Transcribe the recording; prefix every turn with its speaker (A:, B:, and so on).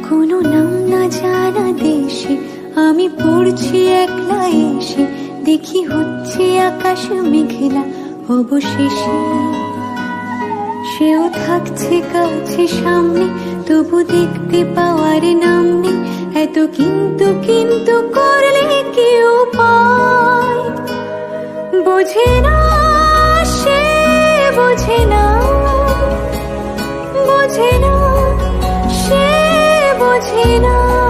A: কোনো নাম না জানা দেশে আমি পড়ছি একলা এসে, দেখি হচ্ছে আকাশ মেঘলা অবশেষে। সেও থাকছে কাছে সামনে, তবু দেখতে পাওয়ার নাম নেই। এত কিন্তু কিন্তু করলে কি উপায়? বোঝে না সে, বোঝে না, বোঝে না সে, বোঝে না।